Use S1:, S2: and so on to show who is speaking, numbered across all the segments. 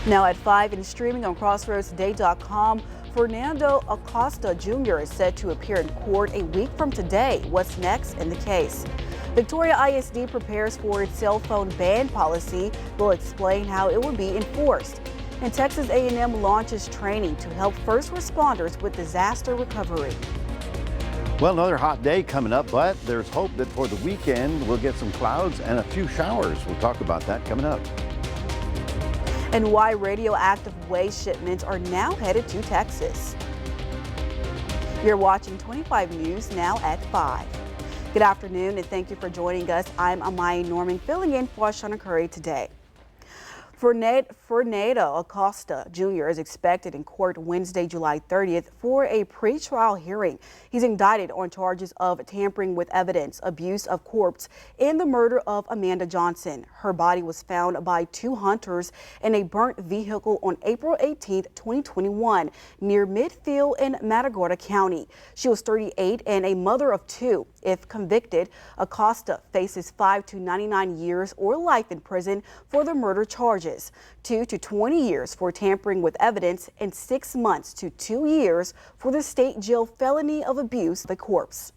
S1: Now at 5 and streaming on CrossroadsToday.com, Fernando Acosta Jr. is set to appear in court a week from today. What's next in the case? Victoria ISD prepares for its cell phone ban policy. We'll explain how it will be enforced. And Texas A&M launches training to help first responders with disaster recovery.
S2: Well, another hot day coming up, but there's hope that for the weekend we'll get some clouds and a few showers. We'll talk about that coming up.
S1: And why radioactive waste shipments are now headed to Texas. You're watching 25 News now at 5. Good afternoon and thank you for joining us. I'm Amaya Norman filling in for Shauna Curry today. Fernando Acosta Jr. is expected in court Wednesday, July 30th for a pretrial hearing. He's indicted on charges of tampering with evidence, abuse of corpse, and the murder of Amanda Johnson. Her body was found by two hunters in a burnt vehicle on April 18th, 2021, near Midfield in Matagorda County. She was 38 and a mother of two. If convicted, Acosta faces 5 to 99 years or life in prison for the murder charges, 2 to 20 years for tampering with evidence, and 6 months to 2 years for the state jail felony of abuse of a corpse.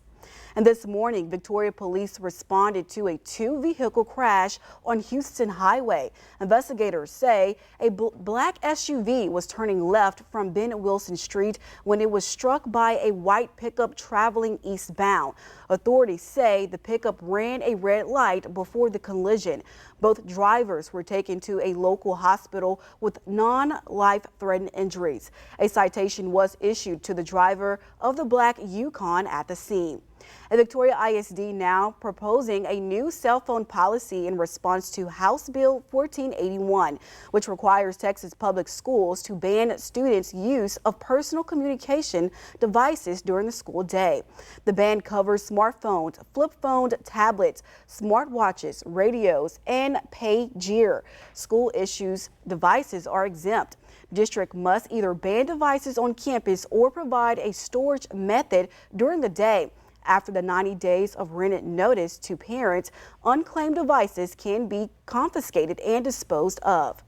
S1: And this morning, Victoria police responded to a two-vehicle crash on Houston Highway. Investigators say a black SUV was turning left from Ben Wilson Street when it was struck by a white pickup traveling eastbound. Authorities say the pickup ran a red light before the collision. Both drivers were taken to a local hospital with non-life-threatening injuries. A citation was issued to the driver of the black Yukon at the scene. And Victoria ISD now proposing a new cell phone policy in response to House Bill 1481, which requires Texas public schools to ban students' use of personal communication devices during the school day. The ban covers smartphones, flip phones, tablets, smartwatches, radios, and pager. School issues devices are exempt. District must either ban devices on campus or provide a storage method during the day. After the 90 days of written notice to parents, unclaimed devices can be confiscated and disposed of.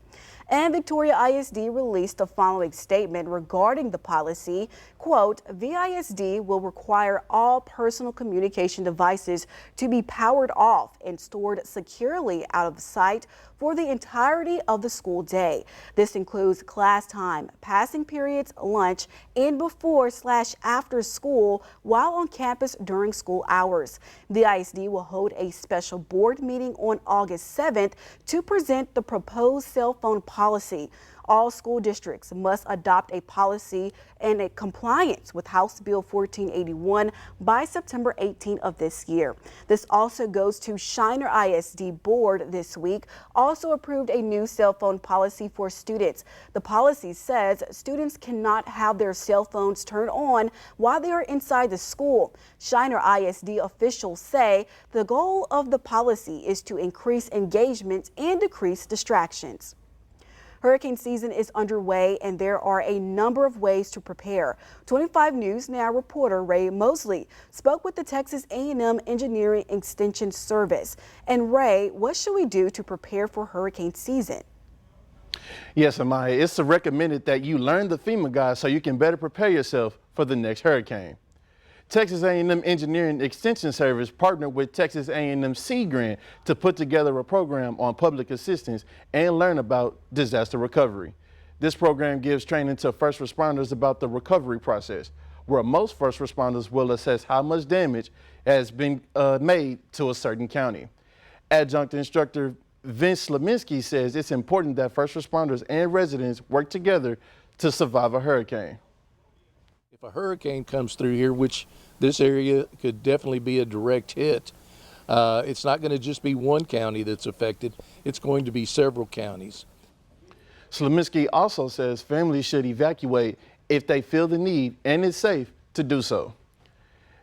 S1: And Victoria ISD released the following statement regarding the policy. Quote, VISD will require all personal communication devices to be powered off and stored securely out of sight for the entirety of the school day. This includes class time, passing periods, lunch, and before/after school while on campus during school hours. The ISD will hold a special board meeting on August 7th to present the proposed cell phone policy. All school districts must adopt a policy and a compliance with House Bill 1481 by September 18 of this year. This also goes to Shiner ISD board this week, also approved a new cell phone policy for students. The policy says students cannot have their cell phones turned on while they are inside the school. Shiner ISD officials say the goal of the policy is to increase engagement and decrease distractions. Hurricane season is underway and there are a number of ways to prepare. 25 News Now reporter Ray Mosley spoke with the Texas A&M Engineering Extension Service. And Ray, what should we do to prepare for hurricane season?
S3: Yes, Amaya, it's recommended that you learn the FEMA guide so you can better prepare yourself for the next hurricane. Texas A&M Engineering Extension Service partnered with Texas A&M Sea Grant to put together a program on public assistance and learn about disaster recovery. This program gives training to first responders about the recovery process, where most first responders will assess how much damage has been made to a certain county. Adjunct instructor Vince Slaminski says it's important that first responders and residents work together to survive a hurricane.
S4: If a hurricane comes through here, which this area could definitely be a direct hit, it's not going to just be one county that's affected. It's going to be several counties.
S3: Slaminski also says families should evacuate if they feel the need and it's safe to do so.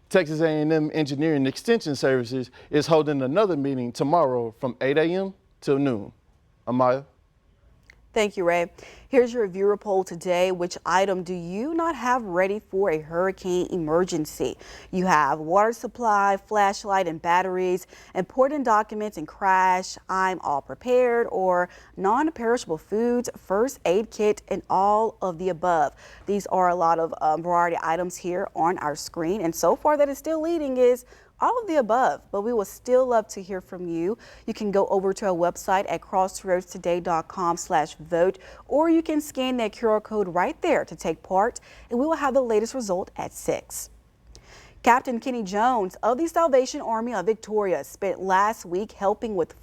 S3: Texas A&M Engineering Extension Services is holding another meeting tomorrow from 8 a.m. till noon. Amaya?
S1: Thank you, Ray. Here's your viewer poll today. Which item do you not have ready for a hurricane emergency? You have water supply, flashlight and batteries, important documents and crash, I'm all prepared, or non-perishable foods, first aid kit, and all of the above. These are a lot of variety items here on our screen, and so far that is still leading is all of the above, but we would still love to hear from you. You can go over to our website at crossroadstoday.com/vote, or you can scan that QR code right there to take part, and we will have the latest result at 6. Captain Kenny Jones of the Salvation Army of Victoria spent last week helping with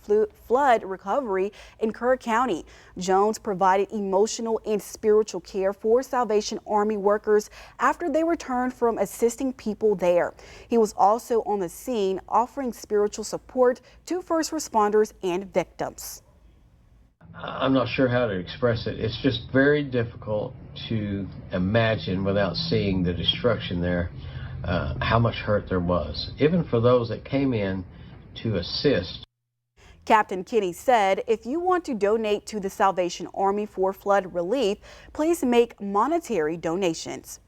S1: flood recovery in Kerr County. Jones provided emotional and spiritual care for Salvation Army workers after they returned from assisting people there. He was also on the scene offering spiritual support to first responders and victims.
S5: I'm not sure how to express it. It's just very difficult to imagine without seeing the destruction there. How much hurt there was, even for those that came in to assist.
S1: Captain Kenny said, if you want to donate to the Salvation Army for flood relief, please make monetary donations.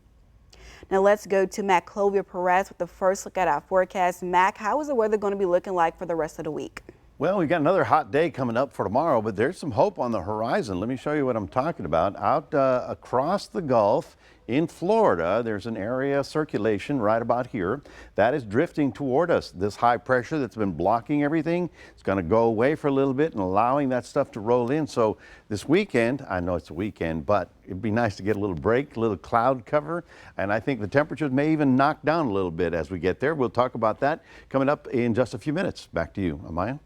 S1: Now let's go to Mac Clovia Perez with the first look at our forecast. Mac, how is the weather going to be looking like for the rest of the week?
S2: Well, we've got another hot day coming up for tomorrow, but there's some hope on the horizon. Let me show you what I'm talking about. Out across the Gulf in Florida, there's an area of circulation right about here that is drifting toward us. This high pressure that's been blocking everything, it's going to go away for a little bit and allowing that stuff to roll in. So this weekend, I know it's a weekend, but it'd be nice to get a little break, a little cloud cover, and I think the temperatures may even knock down a little bit as we get there. We'll talk about that coming up in just a few minutes. Back to you, Amaya.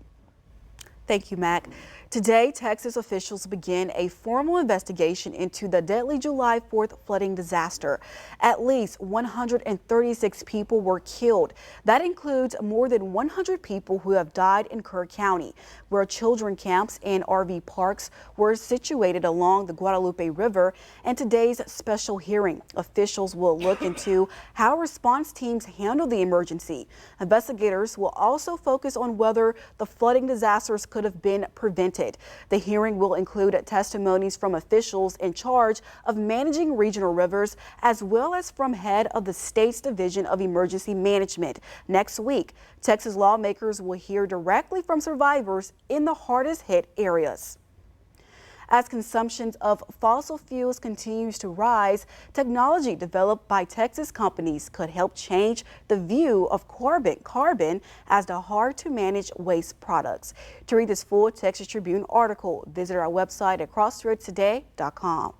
S1: Thank you, Mac. Today, Texas officials begin a formal investigation into the deadly July 4th flooding disaster. At least 136 people were killed. That includes more than 100 people who have died in Kerr County, where children camps and RV parks were situated along the Guadalupe River. And today's special hearing, officials will look into how response teams handle the emergency. Investigators will also focus on whether the flooding disasters could have been prevented. The hearing will include testimonies from officials in charge of managing regional rivers, as well as from head of the state's Division of Emergency Management. Next week, Texas lawmakers will hear directly from survivors in the hardest hit areas. As consumption of fossil fuels continues to rise, technology developed by Texas companies could help change the view of carbon as the hard-to-manage waste products. To read this full Texas Tribune article, visit our website at crossroadstoday.com.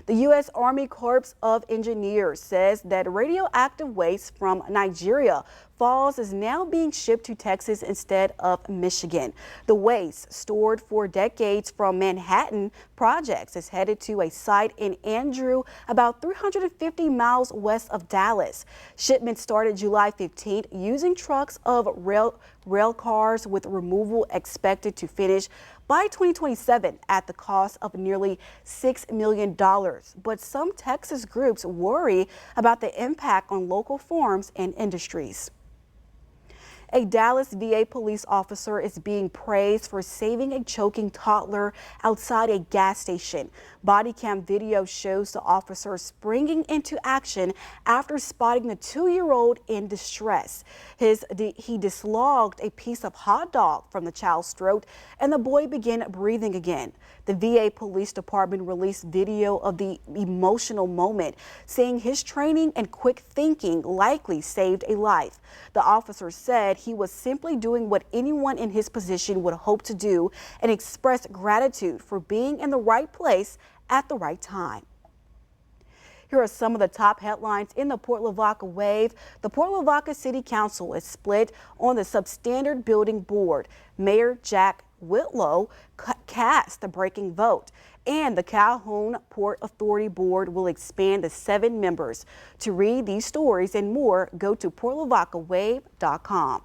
S1: The U.S. Army Corps of Engineers says that radioactive waste from Nigeria Falls is now being shipped to Texas instead of Michigan. The waste, stored for decades from Manhattan projects, is headed to a site in Andrew, about 350 miles west of Dallas. Shipments started July 15th using trucks of rail cars, with removal expected to finish by 2027 at the cost of nearly $6 million. But some Texas groups worry about the impact on local farms and industries. A Dallas VA police officer is being praised for saving a choking toddler outside a gas station. Body cam video shows the officer springing into action after spotting the 2-year-old in distress. He dislodged a piece of hot dog from the child's throat, and the boy began breathing again. The VA Police Department released video of the emotional moment, saying his training and quick thinking likely saved a life. The officer said he was simply doing what anyone in his position would hope to do, and expressed gratitude for being in the right place at the right time. Here are some of the top headlines in the Port Lavaca wave. The Port Lavaca City Council is split on the Substandard Building Board. Mayor Jack Whitlow cast the breaking vote, and the Calhoun Port Authority Board will expand to 7 members. To read these stories and more, go to portlavacawave.com.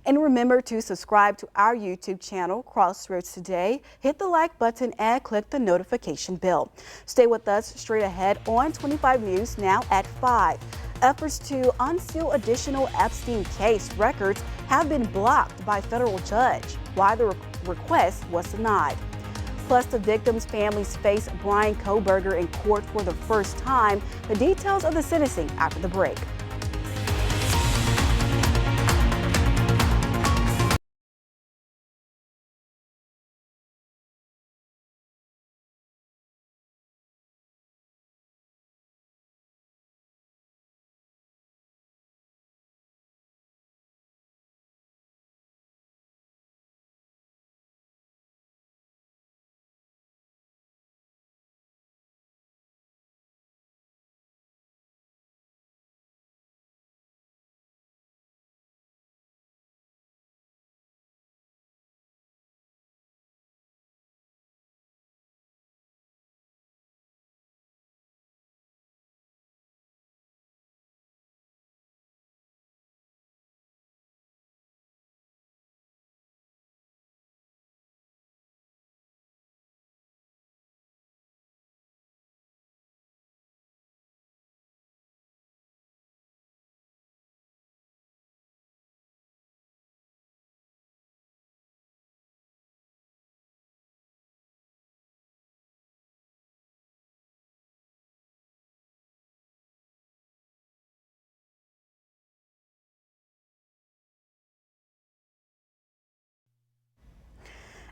S1: And remember to subscribe to our YouTube channel, Crossroads Today. Hit the like button and click the notification bell. Stay with us straight ahead on 25 News now at 5. Efforts to unseal additional Epstein case records have been blocked by federal judge, why the request was denied. Plus, the victim's families face Bryan Kohberger in court for the first time. The details of the sentencing after the break.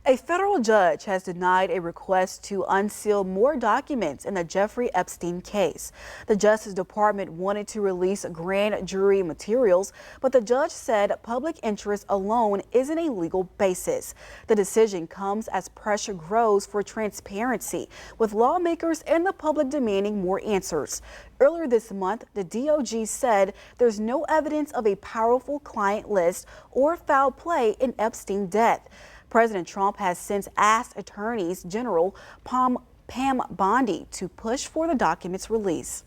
S1: A federal judge has denied a request to unseal more documents in the Jeffrey Epstein case. The Justice Department wanted to release grand jury materials, but the judge said public interest alone isn't a legal basis. The decision comes as pressure grows for transparency, with lawmakers and the public demanding more answers. Earlier this month, the DOJ said there's no evidence of a powerful client list or foul play in Epstein's death. President Trump has since asked attorneys general Pam Bondi to push for the documents' release.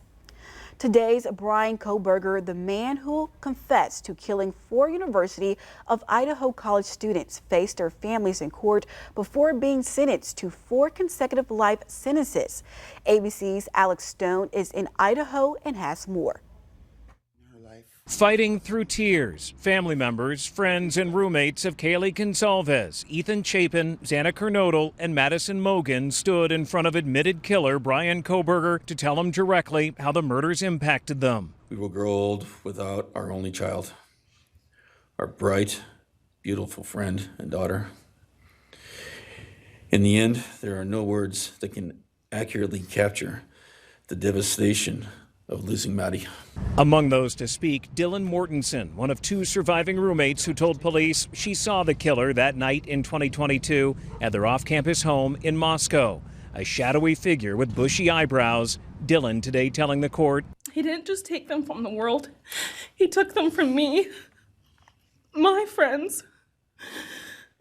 S1: Today's Bryan Kohberger, the man who confessed to killing 4 University of Idaho college students, faced their families in court before being sentenced to 4 consecutive life sentences. ABC's Alex Stone is in Idaho and has more.
S6: Fighting through tears, family members, friends, and roommates of Kaylee Gonsalves, Ethan Chapin, Xana Kernodle, and Madison Mogen stood in front of admitted killer Bryan Kohberger to tell him directly how the murders impacted them.
S7: We will grow old without our only child, our bright, beautiful friend and daughter. In the end, there are no words that can accurately capture the devastation of losing Maddie.
S6: Among those to speak, Dylan Mortensen, one of 2 surviving roommates who told police she saw the killer that night in 2022 at their off-campus home in Moscow. A shadowy figure with bushy eyebrows. Dylan today telling the court,
S8: he didn't just take them from the world, he took them from me, my friends,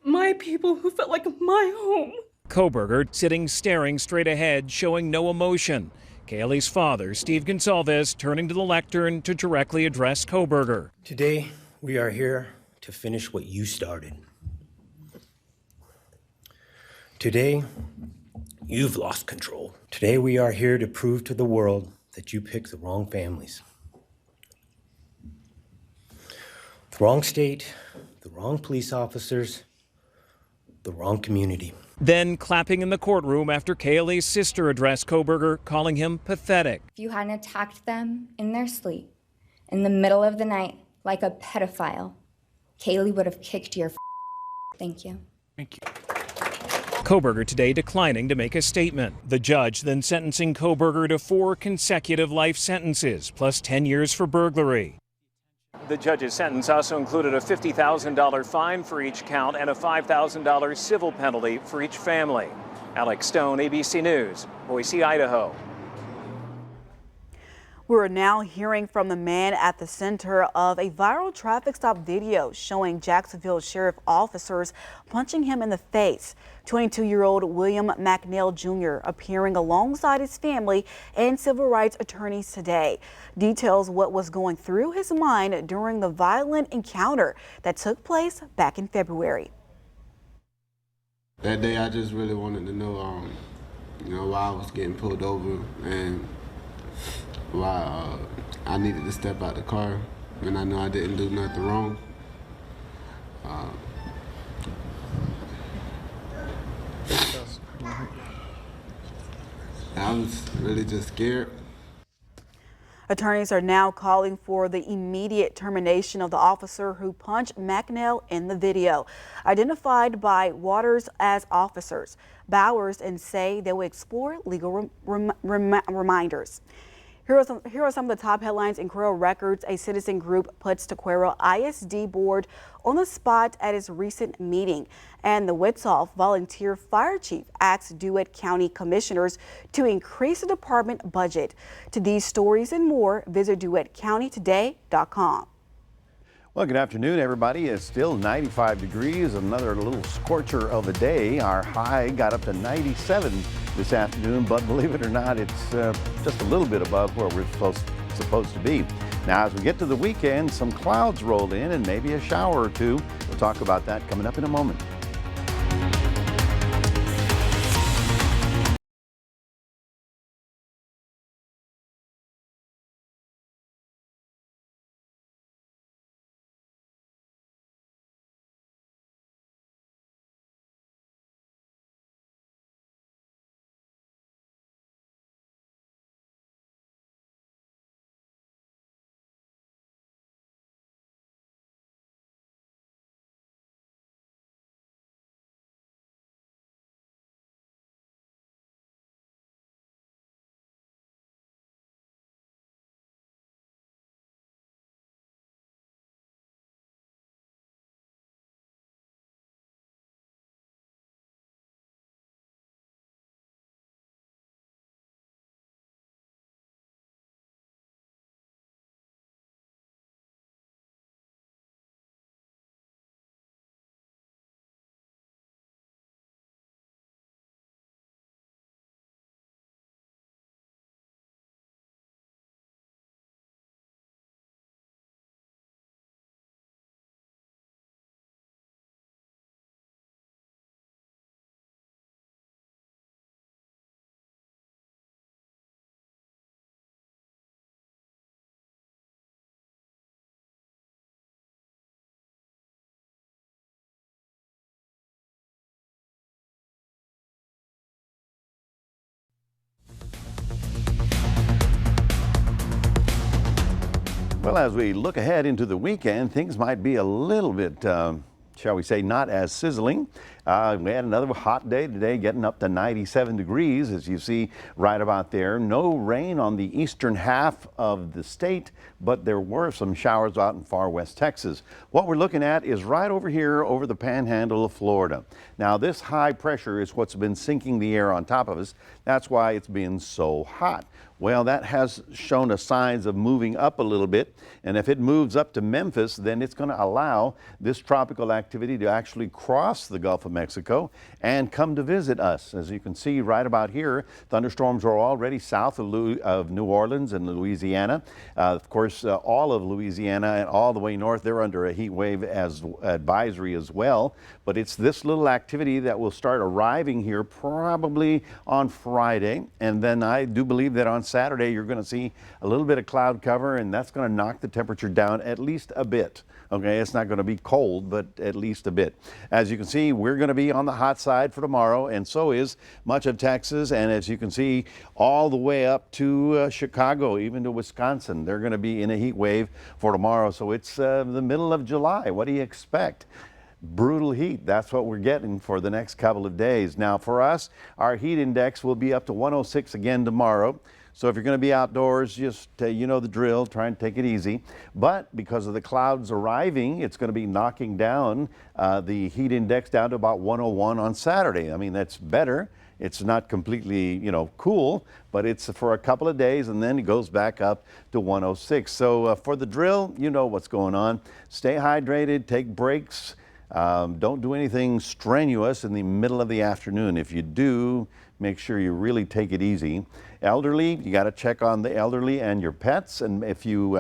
S8: my people who felt like my home.
S6: Kohberger sitting staring straight ahead, showing no emotion. Kaylee's father, Steve Gonsalves, turning to the lectern to directly address Kohberger.
S9: Today, we are here to finish what you started. Today, you've lost control. Today, we are here to prove to the world that you picked the wrong families. The wrong state, the wrong police officers, the wrong community.
S6: Then clapping in the courtroom after Kaylee's sister addressed Kohberger, calling him pathetic.
S10: If you hadn't attacked them in their sleep, in the middle of the night, like a pedophile, Kaylee would have kicked your Thank you.
S6: Thank you. Kohberger today declining to make a statement. The judge then sentencing Kohberger to 4 consecutive life sentences, plus 10 years for burglary. The judge's sentence also included a $50,000 fine for each count and a $5,000 civil penalty for each family. Alex Stone, ABC News, Boise, Idaho.
S1: We're now hearing from the man at the center of a viral traffic stop video showing Jacksonville sheriff officers punching him in the face. 22-year-old William McNeil Jr. appearing alongside his family and civil rights attorneys today. Details what was going through his mind during the violent encounter that took place back in February.
S11: That day I just really wanted to know, why I was getting pulled over and why I needed to step out the car when I know I didn't do nothing wrong. I was really just scared.
S1: Attorneys are now calling for the immediate termination of the officer who punched McNell in the video. Identified by Waters as officers, Bowers and say they will explore legal reminders. Here are some of the top headlines in Cuero Records. A citizen group puts Tequero ISD board on the spot at its recent meeting. And the Witzoff volunteer fire chief asks DeWitt County commissioners to increase the department budget. To these stories and more, visit DeWittCountyToday.com.
S2: Well, good afternoon, everybody. It's still 95 degrees, another little scorcher of a day. Our high got up to 97 this afternoon, but believe it or not, it's just a little bit above where we're supposed to be. Now, as we get to the weekend, some clouds roll in and maybe a shower or two. We'll talk about that coming up in a moment. Well, as we look ahead into the weekend, things might be a little bit, shall we say, not as sizzling. We had another hot day today, getting up to 97 degrees, as you see right about there. No rain on the eastern half of the state, but there were some showers out in far west Texas. What we're looking at is right over here over the panhandle of Florida. Now, this high pressure is what's been sinking the air on top of us. That's why it's been so hot. Well, that has shown us signs of moving up a little bit, and if it moves up to Memphis, then it's going to allow this tropical activity to actually cross the Gulf of Mexico and come to visit us. As you can see right about here, thunderstorms are already south of New Orleans and Louisiana. Of course, all of Louisiana and all the way north, they're under a heat wave advisory as well. But it's this little activity that will start arriving here probably on Friday, and then I do believe that on Saturday you're going to see a little bit of cloud cover, and that's going to knock the temperature down at least a bit. Okay, it's not going to be cold, but at least a bit. As you can see, we're going to be on the hot side for tomorrow, and so is much of Texas, and as you can see, all the way up to Chicago, even to Wisconsin. They're going to be in a heat wave for tomorrow, so it's the middle of July. What do you expect? Brutal heat. That's what we're getting for the next couple of days. Now, for us, our heat index will be up to 106 again tomorrow. So if you're going to be outdoors, just you know the drill, try and take it easy. But because of the clouds arriving, it's going to be knocking down the heat index down to about 101 on Saturday. I mean, that's better. It's not completely, cool, but it's for a couple of days, and then it goes back up to 106. So for the drill, you know what's going on. Stay hydrated, take breaks. Don't do anything strenuous in the middle of the afternoon. If you do, make sure you really take it easy. Elderly, you got to check on the elderly and your pets. And if you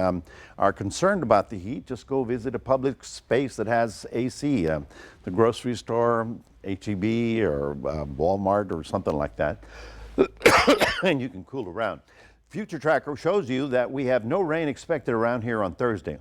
S2: are concerned about the heat, just go visit a public space that has AC, the grocery store, H-E-B, or Walmart, or something like that. And you can cool around. Future Tracker shows you that we have no rain expected around here on Thursday.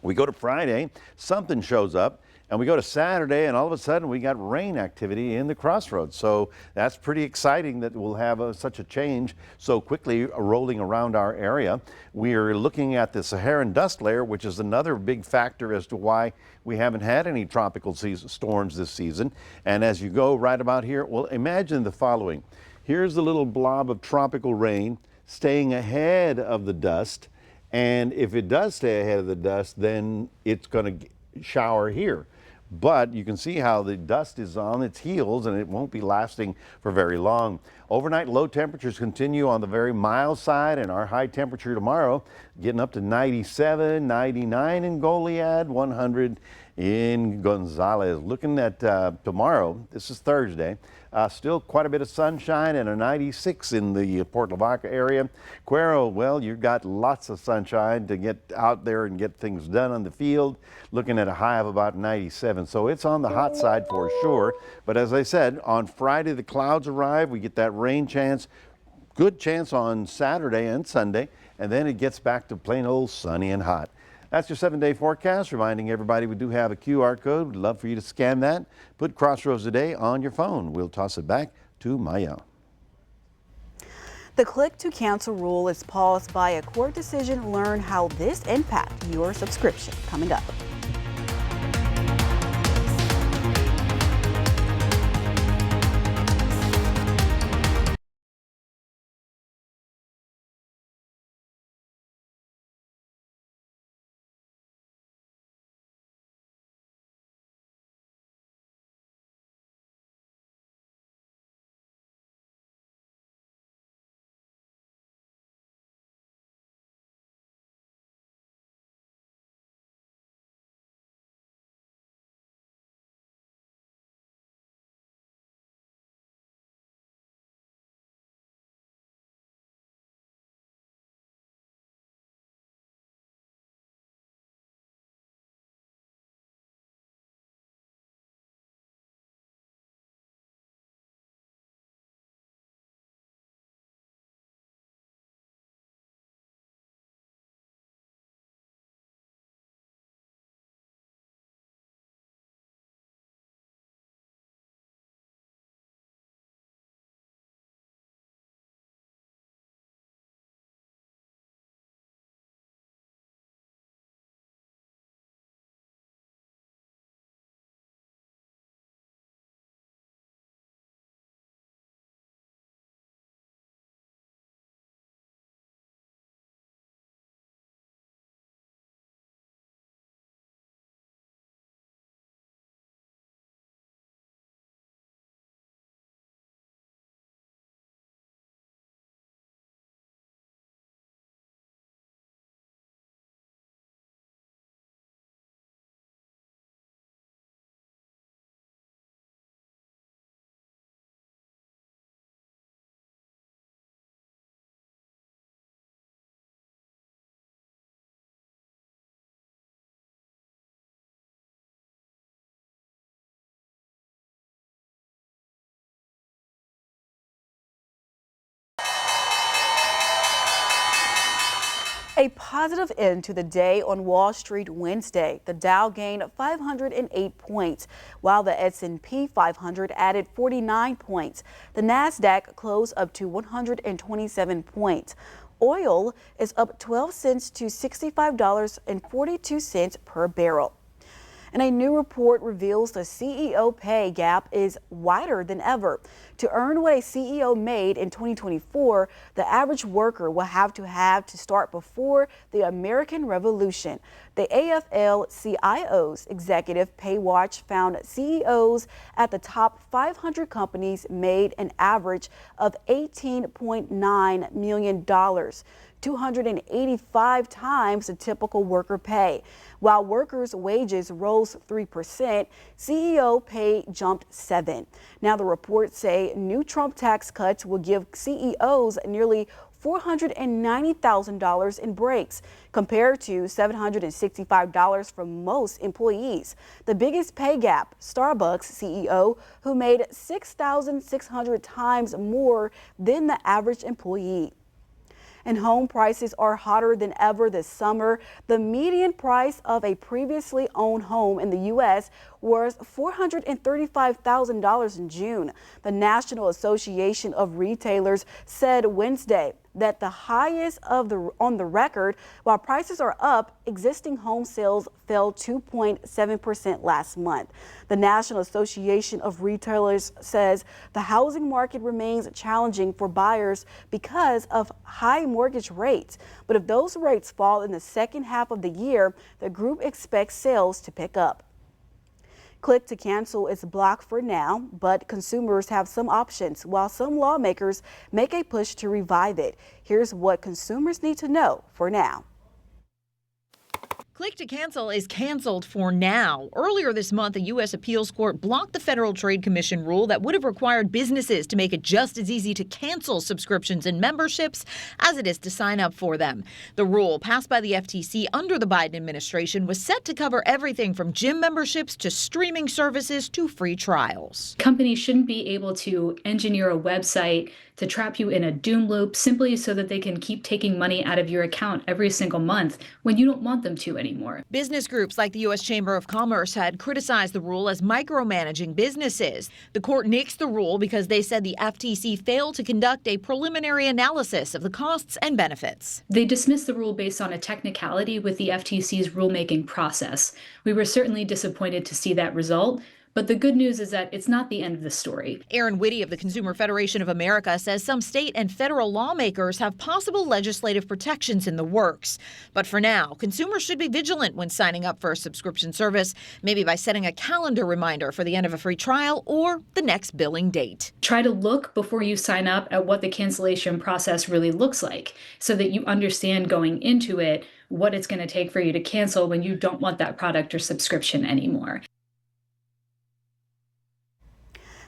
S2: We go to Friday, something shows up. And we go to Saturday, and all of a sudden we got rain activity in the Crossroads. So that's pretty exciting that we'll have such a change so quickly rolling around our area. We are looking at the Saharan dust layer, which is another big factor as to why we haven't had any tropical storms this season. And as you go right about here, well, imagine the following. Here's the little blob of tropical rain staying ahead of the dust. And if it does stay ahead of the dust, then it's going to shower here. But you can see how the dust is on its heels and it won't be lasting for very long. Overnight low temperatures continue on the very mild side, and our high temperature tomorrow getting up to 97, 99 in Goliad, 100 in Gonzales. Looking at tomorrow, this is Thursday, still quite a bit of sunshine and a 96 in the Port Lavaca area. Cuero, well, you've got lots of sunshine to get out there and get things done on the field. Looking at a high of about 97. So it's on the hot side for sure. But as I said, on Friday, the clouds arrive. We get that rain chance, good chance on Saturday and Sunday. And then it gets back to plain old sunny and hot. That's your 7-day forecast, reminding everybody we do have a QR code. We'd love for you to scan that. Put Crossroads Today on your phone. We'll toss it back to Maya.
S1: The click to cancel rule is paused by a court decision. Learn how this impacts your subscription. Coming up. A positive end to the day on Wall Street Wednesday. The Dow gained 508 points, while the S&P 500 added 49 points. The Nasdaq closed up to 127 points. Oil is up 12 cents to $65.42 per barrel. And a new report reveals the CEO pay gap is wider than ever. To earn what a CEO made in 2024, the average worker will have to start before the American Revolution. The AFL-CIO's Executive Pay Watch found CEOs at the top 500 companies made an average of $18.9 million. 285 times the typical worker pay. While workers' wages rose 3%, CEO pay jumped 7%. Now the reports say new Trump tax cuts will give CEOs nearly $490,000 in breaks, compared to $765 for most employees. The biggest pay gap, Starbucks CEO, who made 6,600 times more than the average employee. And home prices are hotter than ever this summer. The median price of a previously owned home in the U.S. was $435,000 in June. The National Association of Retailers said Wednesday that the highest on the record. While prices are up, existing home sales fell 2.7% last month. The National Association of Retailers says the housing market remains challenging for buyers because of high mortgage rates. But if those rates fall in the second half of the year, the group expects sales to pick up. Click to cancel is blocked for now, but consumers have some options while some lawmakers make a push to revive it. Here's what consumers need to know for now.
S12: Click to cancel is canceled for now. Earlier this month, a U.S. appeals court blocked the Federal Trade Commission rule that would have required businesses to make it just as easy to cancel subscriptions and memberships as it is to sign up for them. The rule, passed by the FTC under the Biden administration, was set to cover everything from gym memberships to streaming services to free trials.
S13: Companies shouldn't be able to engineer a website to trap you in a doom loop simply so that they can keep taking money out of your account every single month when you don't want them to anymore.
S12: Business groups like the U.S. Chamber of Commerce had criticized the rule as micromanaging businesses. The court nixed the rule because they said the FTC failed to conduct a preliminary analysis of the costs and benefits.
S13: They dismissed the rule based on a technicality with the FTC's rulemaking process. We were certainly disappointed to see that result. But the good news is that it's not the end of the story.
S12: Aaron Whitty of the Consumer Federation of America says some state and federal lawmakers have possible legislative protections in the works. But for now, consumers should be vigilant when signing up for a subscription service, maybe by setting a calendar reminder for the end of a free trial or the next billing date.
S13: Try to look before you sign up at what the cancellation process really looks like so that you understand going into it what it's going to take for you to cancel when you don't want that product or subscription anymore.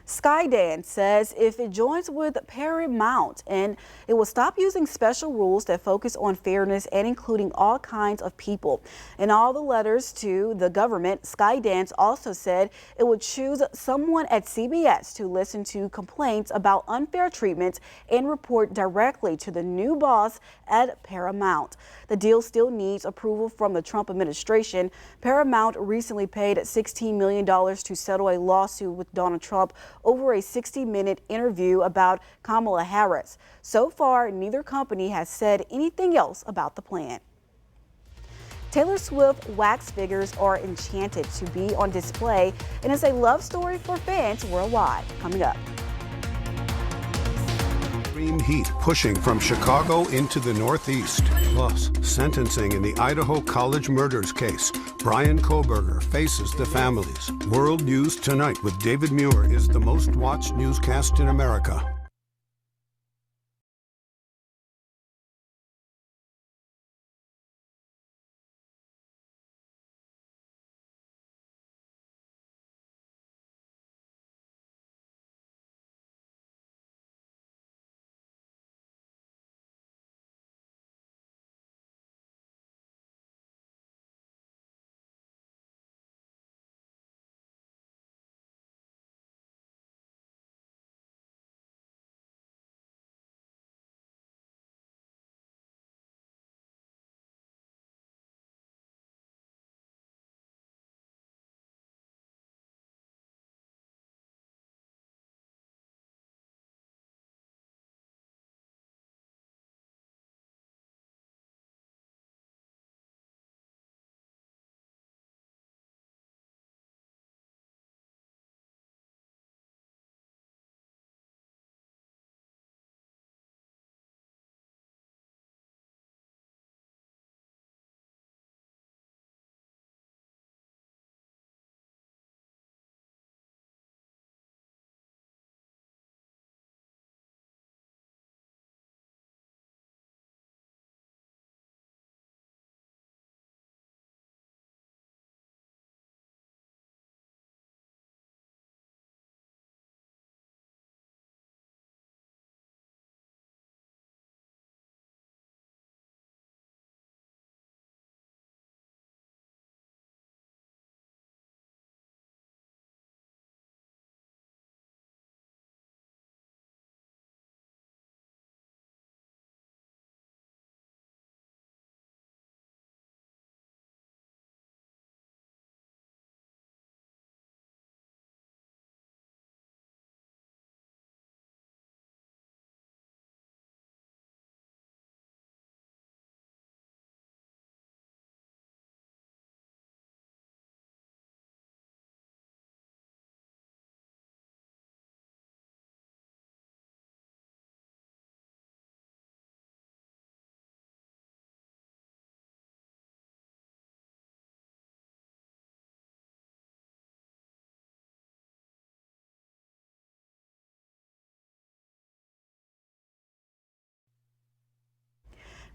S1: Skydance says if it joins with Paramount, and it will stop using special rules that focus on fairness and including all kinds of people. In all the letters to the government, Skydance also said it would choose someone at CBS to listen to complaints about unfair treatment and report directly to the new boss at Paramount. The deal still needs approval from the Trump administration. Paramount recently paid $16 million to settle a lawsuit with Donald Trump over a 60-minute interview about Kamala Harris. So far, neither company has said anything else about the plan. Taylor Swift wax figures are enchanted to be on display, and it's a love story for fans worldwide. Coming up.
S14: Extreme heat pushing from Chicago into the Northeast. Plus, sentencing in the Idaho College murders case. Bryan Kohberger faces the families. World News Tonight with David Muir is the most watched newscast in America.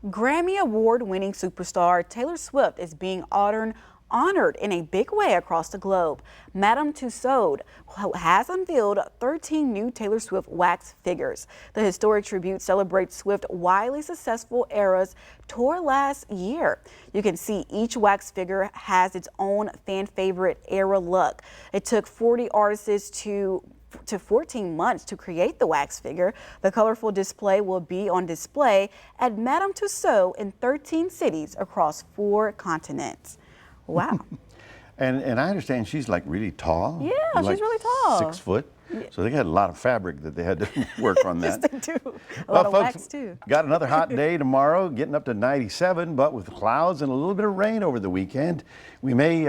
S1: Grammy Award-winning superstar Taylor Swift is being honored in a big way across the globe. Madame Tussauds has unveiled 13 new Taylor Swift wax figures. The historic tribute celebrates Swift's widely successful Eras tour last year. You can see each wax figure has its own fan favorite era look. It took 40 artists to 14 months to create the wax figure. The colorful display will be on display at Madame Tussauds in 13 cities across 4 continents. Wow.
S2: And I understand she's like really tall.
S1: Yeah,
S2: like
S1: she's really tall.
S2: 6 foot. So they got a lot of fabric that they had to work on that.
S1: Yes, they do. A lot of
S2: folks,
S1: wax too.
S2: Got another hot day tomorrow, getting up to 97, but with clouds and a little bit of rain over the weekend, we may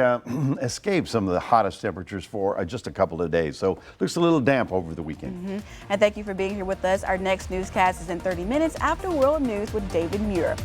S2: escape some of the hottest temperatures for just a couple of days. So looks a little damp over the weekend.
S1: And thank you for being here with us. Our next newscast is in 30 minutes after World News with David Muir.